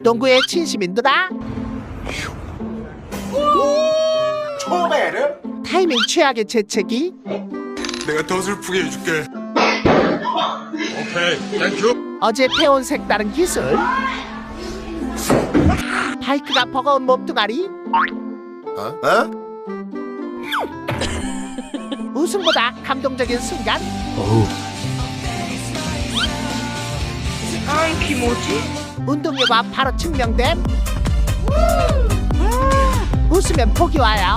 농구에 진심인도다. 초배를 타이밍 최악의 재채기. 내가 더 슬프게 해줄게. 오케이, 땡큐. 어제 배운 색다른 기술. 바이크가 버거운 몸뚱아리. 웃음보다 감동적인 순간. 아이 기모지? 운동료가 바로 증명됨. 웃으면 복이 와요.